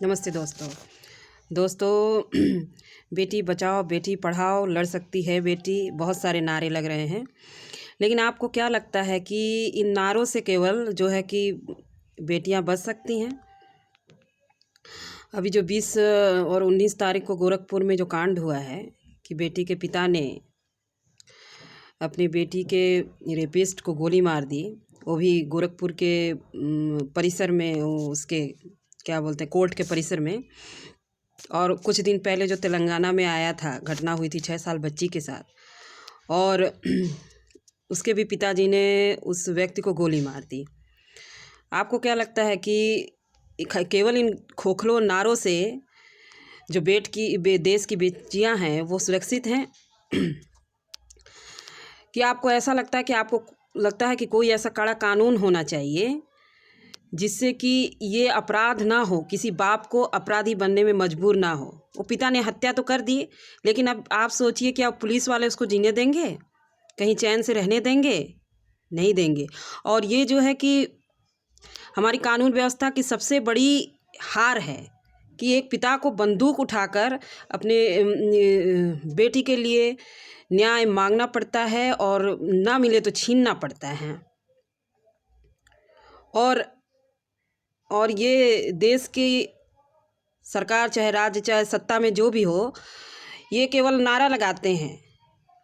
नमस्ते दोस्तों। बेटी बचाओ बेटी पढ़ाओ, लड़ सकती है बेटी, बहुत सारे नारे लग रहे हैं। लेकिन आपको क्या लगता है कि इन नारों से केवल जो है कि बेटियां बच सकती हैं? अभी जो 20 और 19 तारीख को गोरखपुर में जो कांड हुआ है कि बेटी के पिता ने अपनी बेटी के रेपिस्ट को गोली मार दी, वो भी गोरखपुर के परिसर में, उसके क्या बोलते हैं, कोर्ट के परिसर में। और कुछ दिन पहले जो तेलंगाना में आया था, घटना हुई थी 6 साल बच्ची के साथ, और उसके भी पिताजी ने उस व्यक्ति को गोली मार दी। आपको क्या लगता है कि केवल इन खोखलो नारों से जो देश की बेटियां हैं वो सुरक्षित हैं? कि आपको ऐसा लगता है कि कि कोई ऐसा कड़ा कानून होना चाहिए जिससे कि ये अपराध ना हो, किसी बाप को अपराधी बनने में मजबूर ना हो? वो पिता ने हत्या तो कर दी, लेकिन अब आप सोचिए कि अब पुलिस वाले उसको जीने देंगे? कहीं चैन से रहने देंगे? नहीं देंगे। और ये जो है कि हमारी कानून व्यवस्था की सबसे बड़ी हार है कि एक पिता को बंदूक उठाकर अपने बेटी के लिए न्याय मांगना पड़ता है, और ना मिले तो छीनना पड़ता है। और ये देश की सरकार, चाहे राज्य, चाहे सत्ता में जो भी हो, ये केवल नारा लगाते हैं,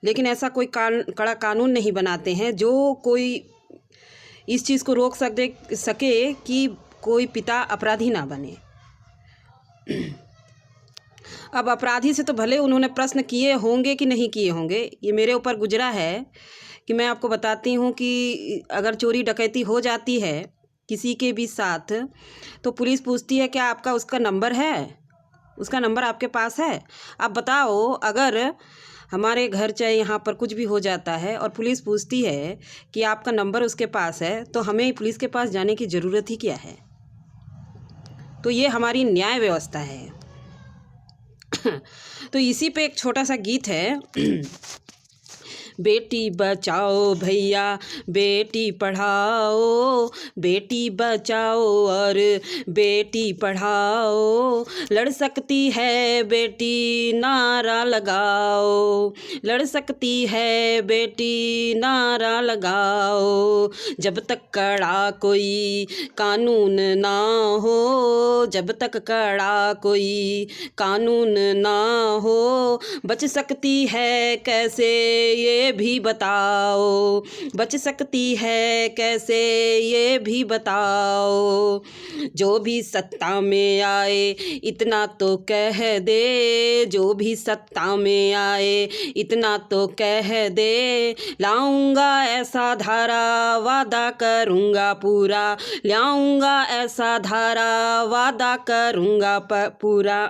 लेकिन ऐसा कोई कड़ा कानून नहीं बनाते हैं जो कोई इस चीज़ को रोक सके कि कोई पिता अपराधी ना बने। अब अपराधी से तो भले उन्होंने प्रश्न किए होंगे कि नहीं किए होंगे, ये मेरे ऊपर गुजरा है कि मैं आपको बताती हूँ कि अगर चोरी डकैती हो जाती है किसी के भी साथ, तो पुलिस पूछती है क्या आपका उसका नंबर है, उसका नंबर आपके पास है? आप बताओ, अगर हमारे घर चाहे यहाँ पर कुछ भी हो जाता है और पुलिस पूछती है कि आपका नंबर उसके पास है, तो हमें पुलिस के पास जाने की ज़रूरत ही क्या है? तो ये हमारी न्याय व्यवस्था है। तो इसी पे एक छोटा सा गीत है। बेटी बचाओ भैया बेटी पढ़ाओ, बेटी बचाओ और बेटी पढ़ाओ, लड़ सकती है बेटी नारा लगाओ, लड़ सकती है बेटी नारा लगाओ। जब तक कड़ा कोई कानून ना हो, जब तक कड़ा कोई कानून ना हो, बच सकती है कैसे ये भी बताओ, बच सकती है कैसे ये भी बताओ। जो भी सत्ता में आए इतना तो कह दे, जो भी सत्ता में आए इतना तो कह दे, लाऊंगा ऐसा धारा वादा करूंगा पूरा, लाऊंगा ऐसा धारा वादा करूंगा पूरा।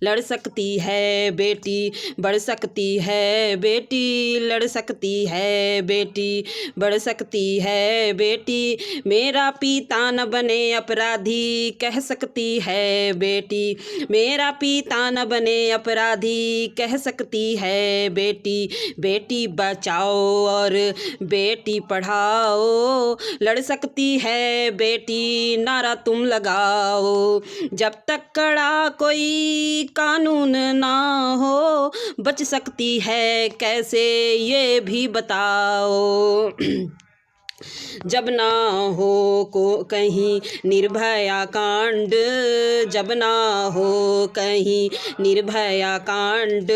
लड़ सकती है बेटी, बढ़ सकती है बेटी, लड़ सकती है बेटी, बढ़ सकती है बेटी, मेरा पिता न बने अपराधी कह सकती है बेटी, मेरा पिता न बने अपराधी कह सकती है बेटी। बेटी बचाओ और बेटी पढ़ाओ, लड़ सकती है बेटी नारा तुम लगाओ। जब तक कड़ा कोई कानून ना हो, बच सकती है कैसे ये भी बताओ। जब ना हो को कहीं निर्भया कांड, जब ना हो कहीं निर्भया कांड,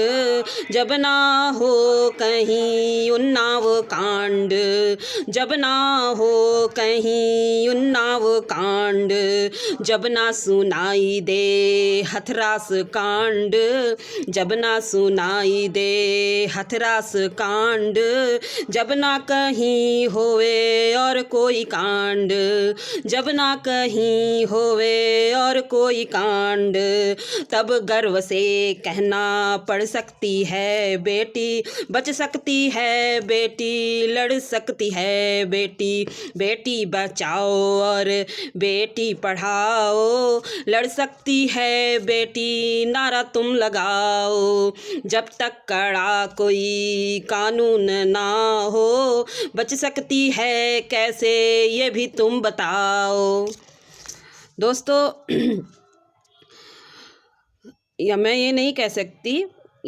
जब ना हो कहीं उन्नाव कांड, जब ना हो कहीं उन्नाव कांड, जब ना सुनाई दे हथरास कांड, जब ना सुनाई दे हथरास कांड, जब ना कहीं होवे और कोई कांड, जब ना कहीं होवे और कोई कांड, तब गर्व से कहना पड़ सकती है बेटी, बच सकती है बेटी, लड़ सकती है बेटी। बेटी बचाओ और बेटी पढ़ाओ, लड़ सकती है बेटी नारा तुम लगाओ। जब तक कड़ा कोई कानून ना हो, बच सकती है कैसे ये भी तुम बताओ। दोस्तों, या मैं ये नहीं कह सकती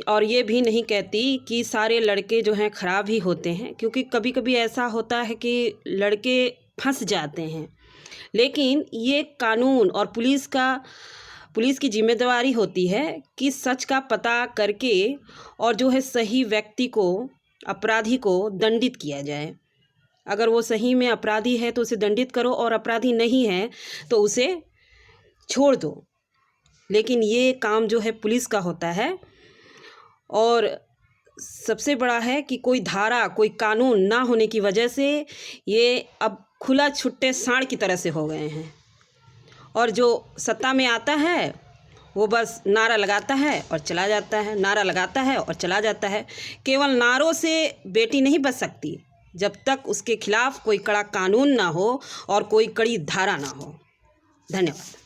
और ये भी नहीं कहती कि सारे लड़के जो हैं ख़राब ही होते हैं, क्योंकि कभी कभी ऐसा होता है कि लड़के फंस जाते हैं। लेकिन ये कानून और पुलिस की जिम्मेदारी होती है कि सच का पता करके और जो है सही व्यक्ति को, अपराधी को दंडित किया जाए। अगर वो सही में अपराधी है तो उसे दंडित करो, और अपराधी नहीं है तो उसे छोड़ दो। लेकिन ये काम जो है पुलिस का होता है। और सबसे बड़ा है कि कोई धारा, कोई कानून ना होने की वजह से ये अब खुला छुट्टे सांड की तरह से हो गए हैं। और जो सत्ता में आता है वो बस नारा लगाता है और चला जाता है, नारा लगाता है और चला जाता है। केवल नारों से बेटी नहीं बच सकती जब तक उसके खिलाफ कोई कड़ा कानून ना हो और कोई कड़ी धारा ना हो। धन्यवाद।